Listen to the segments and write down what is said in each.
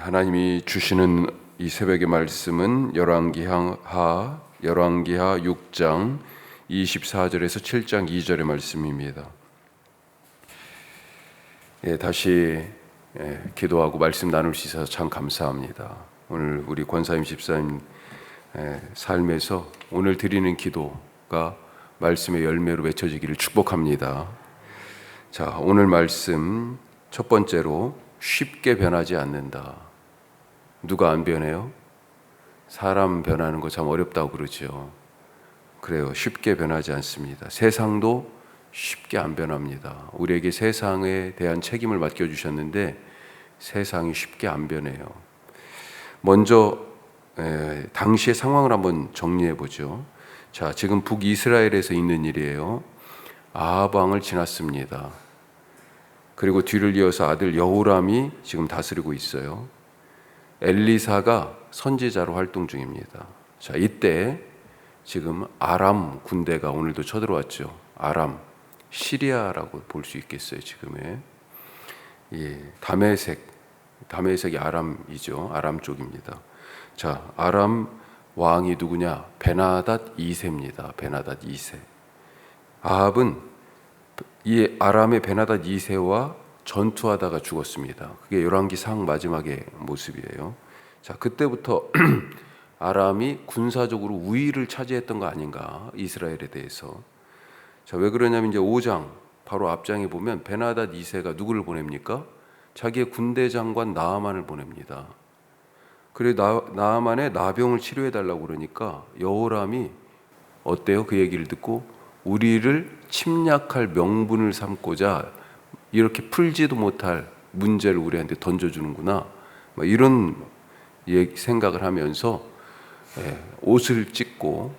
하나님이 주시는 이 새벽의 말씀은 열왕기하 6장 24절에서 7장 2절의 말씀입니다. 다시 기도하고 말씀 나눌 수 있어서 참 감사합니다. 오늘 우리 권사임 집사님 삶에서 오늘 드리는 기도가 말씀의 열매로 맺혀지기를 축복합니다. 자, 오늘 말씀 첫 번째로 쉽게 변하지 않는다. 누가 안 변해요? 사람 변하는 거 참 어렵다고 그러죠. 그래요. 쉽게 변하지 않습니다. 세상도 쉽게 안 변합니다. 우리에게 세상에 대한 책임을 맡겨주셨는데 세상이 쉽게 안 변해요. 먼저 당시의 상황을 한번 정리해 보죠. 자, 지금 북이스라엘에서 있는 일이에요. 아합 왕을 지났습니다. 그리고 뒤를 이어서 아들 여호람이 지금 다스리고 있어요. 엘리사가 선지자로 활동 중입니다. 자, 이때 지금 아람 군대가 오늘도 쳐들어왔죠. 아람, 시리아라고 볼 수 있겠어요. 지금의 다메섹이 아람이죠. 아람 쪽입니다. 자, 아람 왕이 누구냐? 베나닷 2세입니다. 베나닷 2세. 아합은 이 아람의 베나닷 2세와 전투하다가 죽었습니다. 그게 열왕기상 마지막의 모습이에요. 자, 그때부터 아람이 군사적으로 우위를 차지했던 거 아닌가, 이스라엘에 대해서. 자, 왜 그러냐면 이제 5장 바로 앞장에 보면 베나닷 2세가 누구를 보냅니까? 자기의 군대 장관 나아만을 보냅니다. 그리고 나아만의 나병을 치료해 달라고 그러니까 여호람이 어때요? 그 얘기를 듣고 우리를 침략할 명분을 삼고자 이렇게 풀지도 못할 문제를 우리한테 던져주는구나, 이런 생각을 하면서 옷을 찢고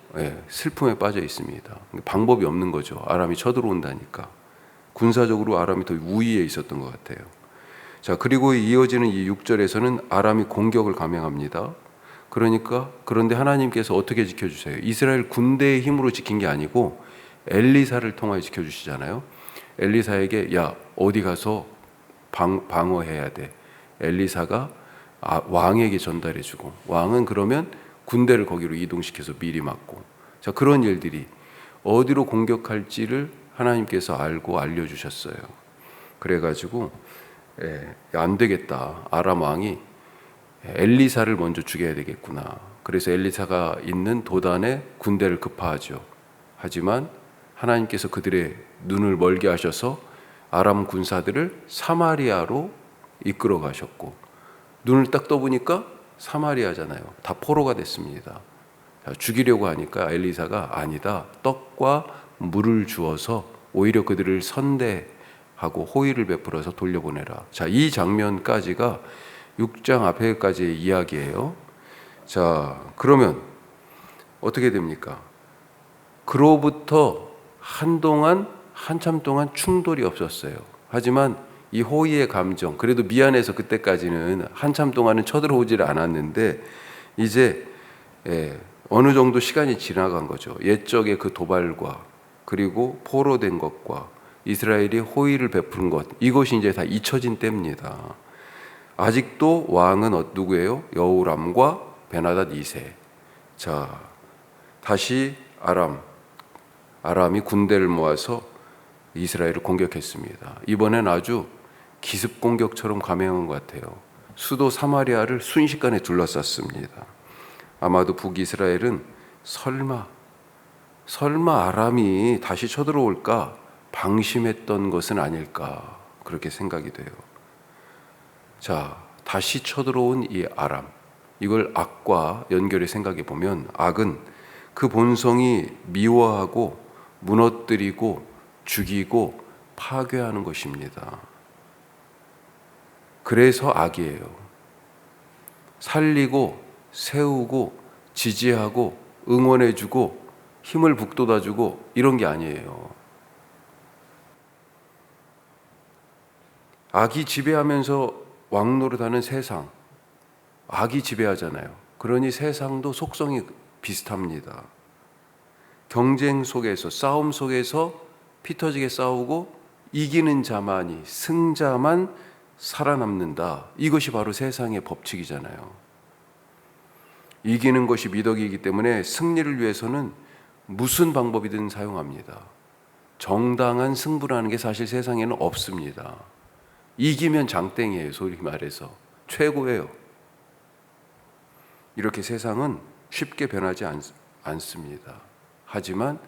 슬픔에 빠져 있습니다. 방법이 없는 거죠. 아람이 쳐들어온다니까. 군사적으로 아람이 더 우위에 있었던 것 같아요. 자, 그리고 이어지는 이 6절에서는 아람이 공격을 감행합니다. 그런데 하나님께서 어떻게 지켜주세요? 이스라엘 군대의 힘으로 지킨 게 아니고 엘리사를 통하여 지켜주시잖아요. 엘리사에게 야, 어디 가서 방어해야 돼. 엘리사가 왕에게 전달해주고, 왕은 그러면 군대를 거기로 이동시켜서 미리 막고. 자, 그런 일들이 어디로 공격할지를 하나님께서 알고 알려주셨어요. 그래가지고 안 되겠다. 아람 왕이 엘리사를 먼저 죽여야 되겠구나. 그래서 엘리사가 있는 도단에 군대를 급파하죠. 하지만 하나님께서 그들의 눈을 멀게 하셔서 아람 군사들을 사마리아로 이끌어 가셨고, 눈을 딱 떠보니까 사마리아잖아요. 다 포로가 됐습니다. 죽이려고 하니까 엘리사가 아니다, 떡과 물을 주어서 오히려 그들을 선대하고 호의를 베풀어서 돌려보내라. 자, 이 장면까지가 6장 앞에까지의 이야기예요. 자, 그러면 어떻게 됩니까? 그로부터 한참 동안 충돌이 없었어요. 하지만 이 호의의 감정, 그래도 미안해서 그때까지는 한참 동안은 쳐들어오질 않았는데 이제 어느 정도 시간이 지나간 거죠. 옛적의 그 도발과 그리고 포로된 것과 이스라엘이 호의를 베푸는 것, 이것이 이제 다 잊혀진 때입니다. 아직도 왕은 누구예요? 여호람과 베나닷 2세. 자, 다시 아람이 군대를 모아서 이스라엘을 공격했습니다. 이번엔 아주 기습 공격처럼 감행한 것 같아요. 수도 사마리아를 순식간에 둘러쌌습니다. 아마도 북이스라엘은 설마 아람이 다시 쳐들어올까 방심했던 것은 아닐까, 그렇게 생각이 돼요. 자, 다시 쳐들어온 이 아람, 이걸 악과 연결해 생각해 보면 악은 그 본성이 미워하고 무너뜨리고 죽이고 파괴하는 것입니다. 그래서 악이에요. 살리고 세우고 지지하고 응원해주고 힘을 북돋아주고 이런 게 아니에요. 악이 지배하면서 왕노릇하는 세상, 악이 지배하잖아요. 그러니 세상도 속성이 비슷합니다. 경쟁 속에서, 싸움 속에서 피 터지게 싸우고 이기는 자만이, 승자만 살아남는다. 이것이 바로 세상의 법칙이잖아요. 이기는 것이 미덕이기 때문에 승리를 위해서는 무슨 방법이든 사용합니다. 정당한 승부라는 게 사실 세상에는 없습니다. 이기면 장땡이에요. 소리 말해서 최고예요. 이렇게 세상은 쉽게 변하지 않습니다. 하지만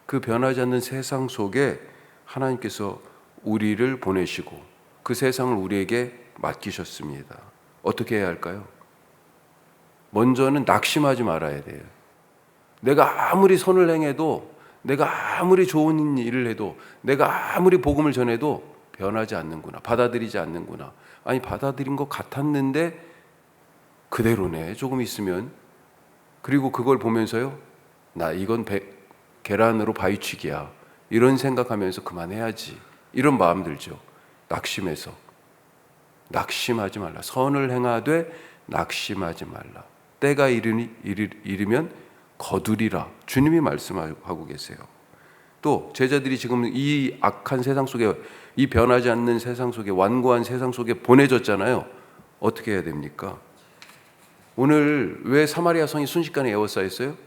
그 변하지 않는 세상 속에 하나님께서 우리를 보내시고 그 세상을 우리에게 맡기셨습니다. 어떻게 해야 할까요? 먼저는 낙심하지 말아야 돼요. 내가 아무리 선을 행해도, 내가 아무리 좋은 일을 해도, 내가 아무리 복음을 전해도 변하지 않는구나, 받아들이지 않는구나. 아니, 받아들인 것 같았는데 그대로네, 조금 있으면. 그리고 그걸 보면서요, 나 이건 계란으로 바위치기야, 이런 생각하면서 그만해야지, 이런 마음 들죠. 낙심해서. 낙심하지 말라. 선을 행하되 낙심하지 말라. 때가 이르면 거두리라. 주님이 말씀하고 계세요. 또 제자들이 지금 이 악한 세상 속에, 이 변하지 않는 세상 속에, 완고한 세상 속에 보내졌잖아요. 어떻게 해야 됩니까? 오늘 왜 사마리아 성이 순식간에 에워싸였어요?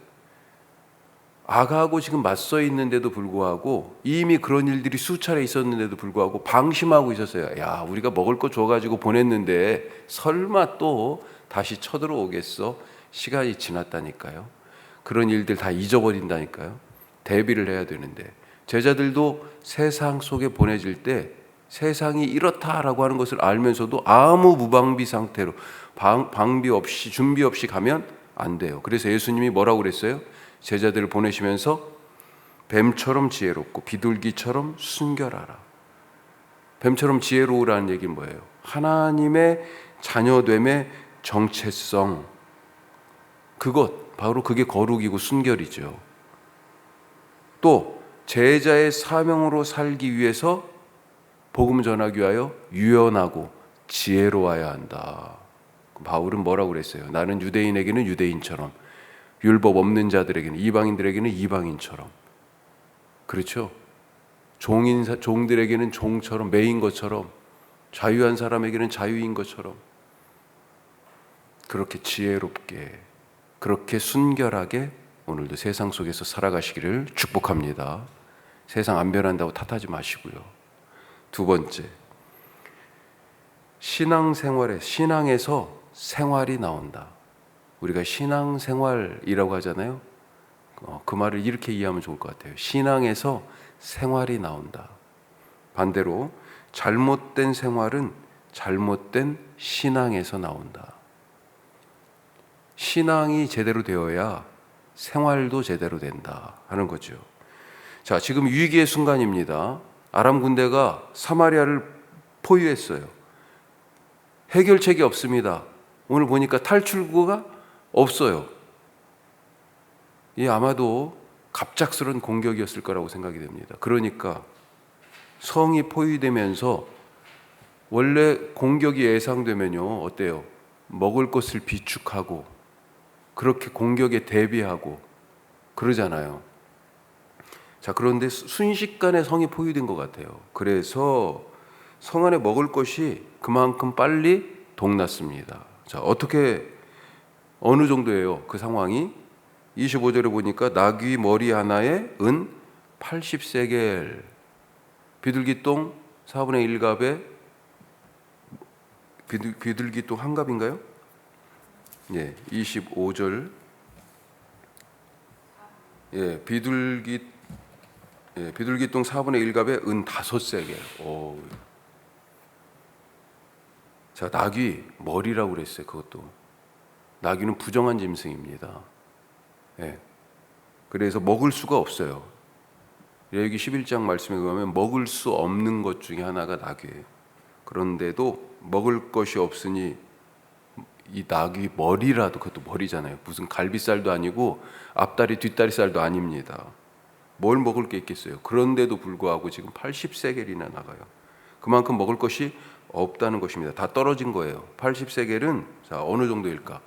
악하고 지금 맞서 있는데도 불구하고, 이미 그런 일들이 수차례 있었는데도 불구하고 방심하고 있었어요. 야, 우리가 먹을 거 줘가지고 보냈는데 설마 또 다시 쳐들어오겠어? 시간이 지났다니까요. 그런 일들 다 잊어버린다니까요. 대비를 해야 되는데, 제자들도 세상 속에 보내질 때 세상이 이렇다라고 하는 것을 알면서도 아무 무방비 상태로 방비 없이, 준비 없이 가면 안 돼요. 그래서 예수님이 뭐라고 그랬어요? 제자들을 보내시면서 뱀처럼 지혜롭고 비둘기처럼 순결하라. 뱀처럼 지혜로우라는 얘기는 뭐예요? 하나님의 자녀됨의 정체성, 그것, 바로 그게 거룩이고 순결이죠. 또 제자의 사명으로 살기 위해서 복음 전하기 위하여 유연하고 지혜로워야 한다. 바울은 뭐라고 그랬어요? 나는 유대인에게는 유대인처럼, 율법 없는 자들에게는, 이방인들에게는 이방인처럼. 그렇죠? 종들에게는 종처럼, 매인 것처럼, 자유한 사람에게는 자유인 것처럼, 그렇게 지혜롭게, 그렇게 순결하게 오늘도 세상 속에서 살아가시기를 축복합니다. 세상 안 변한다고 탓하지 마시고요. 두 번째, 신앙생활에, 신앙에서 생활이 나온다. 우리가 신앙생활이라고 하잖아요. 그 말을 이렇게 이해하면 좋을 것 같아요. 신앙에서 생활이 나온다. 반대로 잘못된 생활은 잘못된 신앙에서 나온다. 신앙이 제대로 되어야 생활도 제대로 된다 하는 거죠. 자, 지금 위기의 순간입니다. 아람 군대가 사마리아를 포위했어요. 해결책이 없습니다. 오늘 보니까 탈출구가 없어요. 이 아마도 갑작스러운 공격이었을 거라고 생각이 됩니다. 그러니까 성이 포위되면서, 원래 공격이 예상되면요, 어때요? 먹을 것을 비축하고 그렇게 공격에 대비하고 그러잖아요. 자, 그런데 순식간에 성이 포위된 것 같아요. 그래서 성 안에 먹을 것이 그만큼 빨리 동났습니다. 자, 어느 정도예요? 그 상황이 25절에 보니까 나귀 머리 하나에 은 80세겔, 비둘기똥 4분의 1갑에, 비둘기똥 한 갑인가요? 예, 25절. 예, 비둘기똥 4분의 1갑에 은 5세겔. 오. 자, 나귀 머리라고 그랬어요. 그것도. 나귀는 부정한 짐승입니다. 예. 그래서 먹을 수가 없어요. 레위기 11장 말씀에 보면 먹을 수 없는 것 중에 하나가 나귀예요. 그런데도 먹을 것이 없으니 이 나귀 머리라도, 그것도 머리잖아요. 무슨 갈비살도 아니고 앞다리 뒷다리살도 아닙니다. 뭘 먹을 게 있겠어요. 그런데도 불구하고 지금 80세겔이나 나가요. 그만큼 먹을 것이 없다는 것입니다. 다 떨어진 거예요. 80세겔은 자, 어느 정도일까?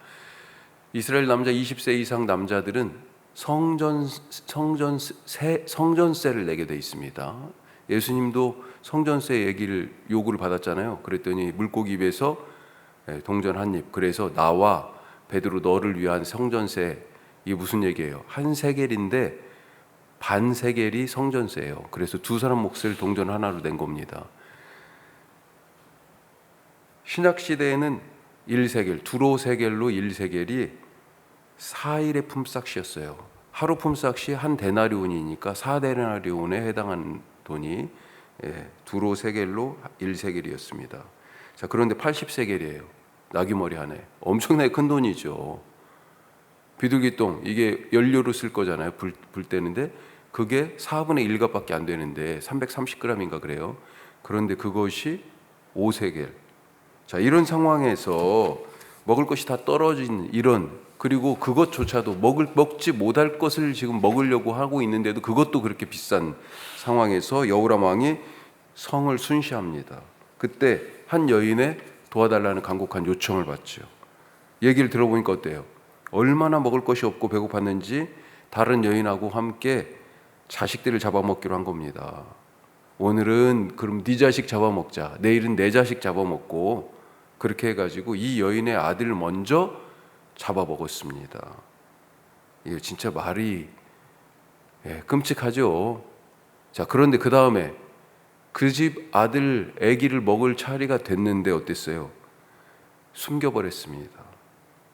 이스라엘 남자 20세 이상 남자들은 성전세를 내게 돼 있습니다. 예수님도 성전세 얘기를 요구를 받았잖아요. 그랬더니 물고기 입에서 동전 한 입. 그래서 나와 베드로 너를 위한 성전세, 이게 무슨 얘기예요? 한 세겔인데 반 세겔이 성전세예요. 그래서 두 사람 몫을 동전 하나로 낸 겁니다. 신약 시대에는 1세겔, 두로 세겔로 1세겔이 4일의 품삯이었어요. 하루 품삯이 한 데나리온이니까 4데나리온에 해당하는 돈이 두로 세겔로 1세겔이었습니다. 자, 그런데 80세겔이에요. 나귀머리 하나에. 엄청나게 큰 돈이죠. 비둘기똥, 이게 연료로 쓸 거잖아요. 불 때는데 그게 4분의 1값밖에 안 되는데 330g인가 그래요. 그런데 그것이 5세겔. 자, 이런 상황에서 먹을 것이 다 떨어진 이런, 그리고 그것조차도 먹지 못할 것을 지금 먹으려고 하고 있는데도 그것도 그렇게 비싼 상황에서 여호람 왕이 성을 순시합니다. 그때 한 여인의 도와달라는 간곡한 요청을 받죠. 얘기를 들어보니까 어때요? 얼마나 먹을 것이 없고 배고팠는지 다른 여인하고 함께 자식들을 잡아먹기로 한 겁니다. 오늘은 그럼 네 자식 잡아먹자, 내일은 내 자식 잡아먹고, 그렇게 해가지고 이 여인의 아들을 먼저 잡아먹었습니다. 이게 진짜 말이 끔찍하죠. 자, 그런데 그 다음에 그 집 아들 아기를 먹을 차례가 됐는데 어땠어요? 숨겨버렸습니다.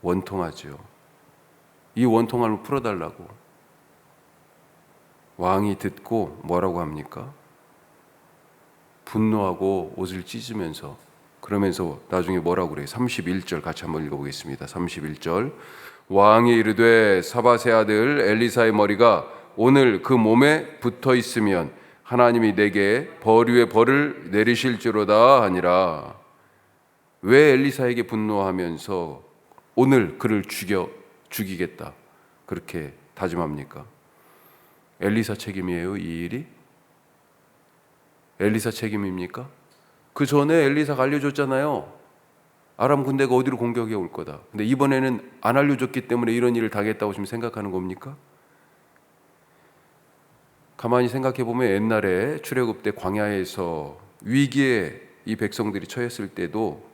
원통하죠. 이 원통함을 풀어달라고 왕이 듣고 뭐라고 합니까? 분노하고 옷을 찢으면서, 그러면서 나중에 뭐라고 그래요? 31절 같이 한번 읽어보겠습니다. 31절. 왕이 이르되 사밧의 아들 엘리사의 머리가 오늘 그 몸에 붙어 있으면 하나님이 내게 벌 위에 벌을 내리실지로다 하니라. 왜 엘리사에게 분노하면서 오늘 그를 죽이겠다 그렇게 다짐합니까? 엘리사 책임이에요, 이 일이? 엘리사 책임입니까? 그 전에 엘리사가 알려줬잖아요. 아람 군대가 어디로 공격해 올 거다. 근데 이번에는 안 알려줬기 때문에 이런 일을 당했다고 지금 생각하는 겁니까? 가만히 생각해 보면 옛날에 출애굽 때 광야에서 위기에 이 백성들이 처했을 때도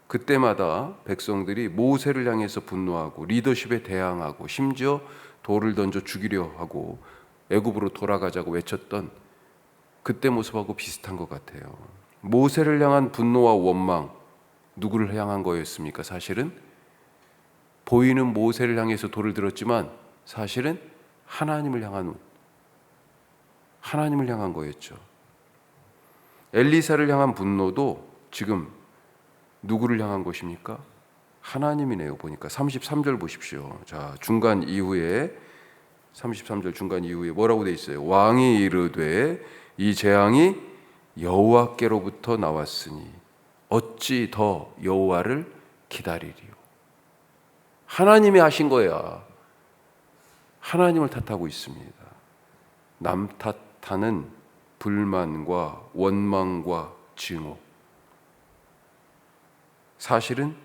그때마다 백성들이 모세를 향해서 분노하고 리더십에 대항하고 심지어 돌을 던져 죽이려 하고 애굽으로 돌아가자고 외쳤던 그때 모습하고 비슷한 것 같아요. 모세를 향한 분노와 원망, 누구를 향한 거였습니까? 사실은 보이는 모세를 향해서 돌을 들었지만 사실은 하나님을 향한 거였죠. 엘리사를 향한 분노도 지금 누구를 향한 것입니까? 하나님이네요. 보니까 33절 보십시오. 자, 중간 이후에 33절 중간 이후에 뭐라고 돼 있어요? 왕이 이르되 이 재앙이 여호와께로부터 나왔으니 어찌 더 여호와를 기다리리요. 하나님이 하신 거야. 하나님을 탓하고 있습니다. 남 탓하는 불만과 원망과 증오, 사실은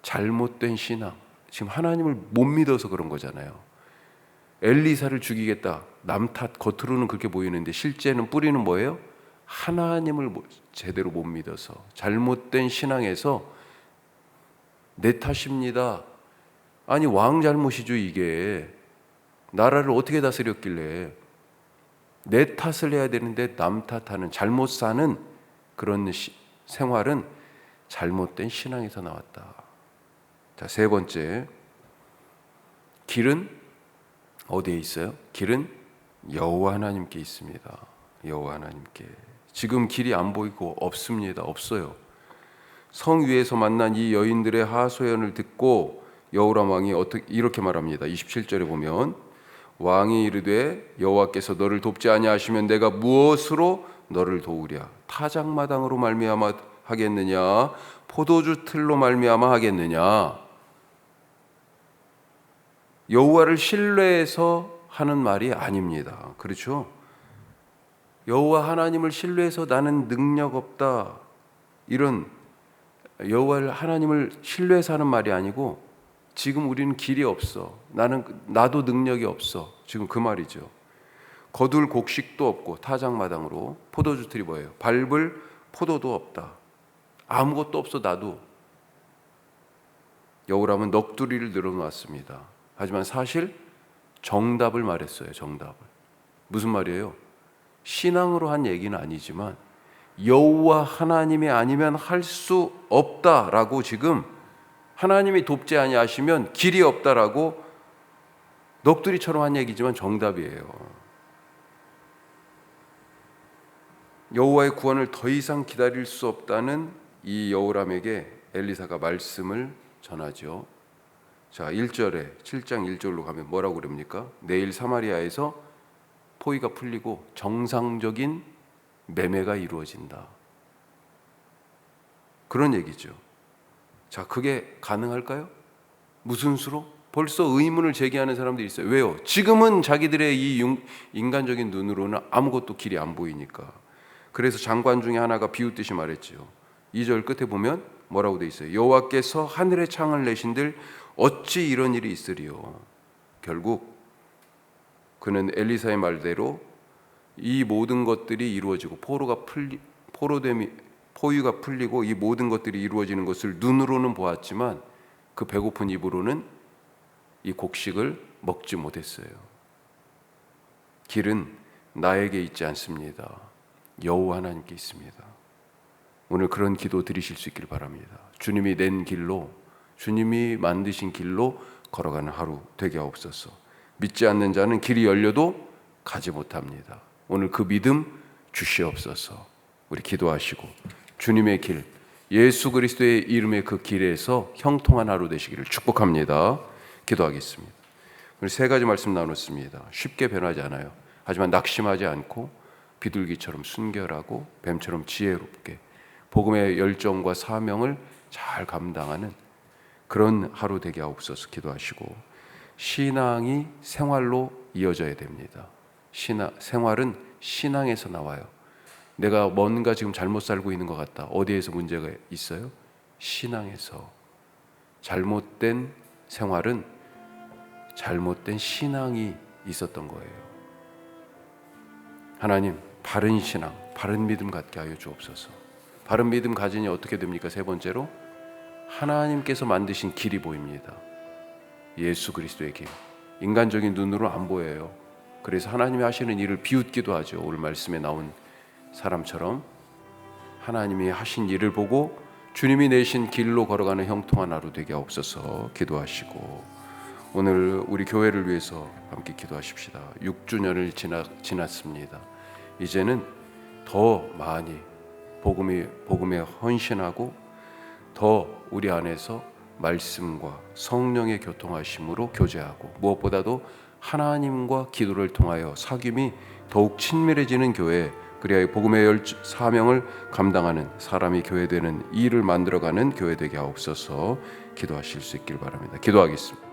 잘못된 신앙, 지금 하나님을 못 믿어서 그런 거잖아요. 엘리사를 죽이겠다, 남 탓, 겉으로는 그렇게 보이는데 실제는 뿌리는 뭐예요? 하나님을 제대로 못 믿어서 잘못된 신앙에서 내 탓입니다. 아니 왕 잘못이죠. 이게 나라를 어떻게 다스렸길래 내 탓을 해야 되는데 남 탓하는, 잘못 사는 그런 생활은 잘못된 신앙에서 나왔다. 자, 세 번째, 길은 어디에 있어요? 길은 여호와 하나님께 있습니다. 여호와 하나님께. 지금 길이 안 보이고 없습니다. 없어요. 성 위에서 만난 이 여인들의 하소연을 듣고 여호람 왕이 이렇게 말합니다. 27절에 보면 왕이 이르되 여호와께서 너를 돕지 아니하시면 내가 무엇으로 너를 도우랴? 타작마당으로 말미암아 하겠느냐? 포도주 틀로 말미암아 하겠느냐? 여호와를 신뢰해서 하는 말이 아닙니다. 그렇죠? 여호와 하나님을 신뢰해서 나는 능력 없다, 이런 여호와 하나님을 신뢰해서 하는 말이 아니고 지금 우리는 길이 없어, 나도 능력이 없어, 지금 그 말이죠. 거둘 곡식도 없고 타작마당으로 포도주 틀이 뭐예요? 밟을 포도도 없다. 아무것도 없어 나도. 여호람은 넋두리를 늘어놓았습니다. 하지만 사실 정답을 말했어요. 정답을. 무슨 말이에요? 신앙으로 한 얘기는 아니지만 여호와 하나님이 아니면 할 수 없다라고, 지금 하나님이 돕지 아니하시면 길이 없다라고 넋두리처럼 한 얘기지만 정답이에요. 여호와의 구원을 더 이상 기다릴 수 없다는 이 여호람에게 엘리사가 말씀을 전하죠. 자, 1절에 7장 1절로 가면 뭐라고 그럽니까? 내일 사마리아에서 포위가 풀리고 정상적인 매매가 이루어진다. 그런 얘기죠. 자, 그게 가능할까요? 무슨 수로? 벌써 의문을 제기하는 사람들이 있어요. 왜요? 지금은 자기들의 이 인간적인 눈으로는 아무것도 길이 안 보이니까. 그래서 장관 중에 하나가 비웃듯이 말했죠. 2절 끝에 보면 뭐라고 돼 있어요? 여호와께서 하늘의 창을 내신들 어찌 이런 일이 있으리요. 결국 그는 엘리사의 말대로 이 모든 것들이 이루어지고 포유가 풀리고 이 모든 것들이 이루어지는 것을 눈으로는 보았지만 그 배고픈 입으로는 이 곡식을 먹지 못했어요. 길은 나에게 있지 않습니다. 여호와 하나님께 있습니다. 오늘 그런 기도 드리실 수 있길 바랍니다. 주님이 낸 길로, 주님이 만드신 길로 걸어가는 하루 되게 하옵소서. 믿지 않는 자는 길이 열려도 가지 못합니다. 오늘 그 믿음 주시옵소서. 우리 기도하시고 주님의 길, 예수 그리스도의 이름의 그 길에서 형통한 하루 되시기를 축복합니다. 기도하겠습니다. 오늘 세 가지 말씀 나눴습니다. 쉽게 변하지 않아요. 하지만 낙심하지 않고 비둘기처럼 순결하고 뱀처럼 지혜롭게 복음의 열정과 사명을 잘 감당하는 그런 하루 되게 하옵소서. 기도하시고 신앙이 생활로 이어져야 됩니다. 생활은 신앙에서 나와요. 내가 뭔가 지금 잘못 살고 있는 것 같다. 어디에서 문제가 있어요? 신앙에서. 잘못된 생활은 잘못된 신앙이 있었던 거예요. 하나님, 바른 신앙, 바른 믿음 갖게 하여 주옵소서. 바른 믿음 가지니 어떻게 됩니까? 세 번째로 하나님께서 만드신 길이 보입니다. 예수 그리스도의 길. 인간적인 눈으로 안 보여요. 그래서 하나님이 하시는 일을 비웃기도 하죠. 오늘 말씀에 나온 사람처럼 하나님이 하신 일을 보고 주님이 내신 길로 걸어가는 형통한 하루 되게 하옵소서. 기도하시고 오늘 우리 교회를 위해서 함께 기도하십시다. 6주년을 지났습니다. 이제는 더 많이 복음에 헌신하고 더 우리 안에서 말씀과 성령의 교통하심으로 교제하고 무엇보다도 하나님과 기도를 통하여 사귐이 더욱 친밀해지는 교회, 그리하여 복음의 사명을 감당하는 사람이 교회되는 일을 만들어가는 교회 되게 하옵소서. 기도하실 수 있길 바랍니다. 기도하겠습니다.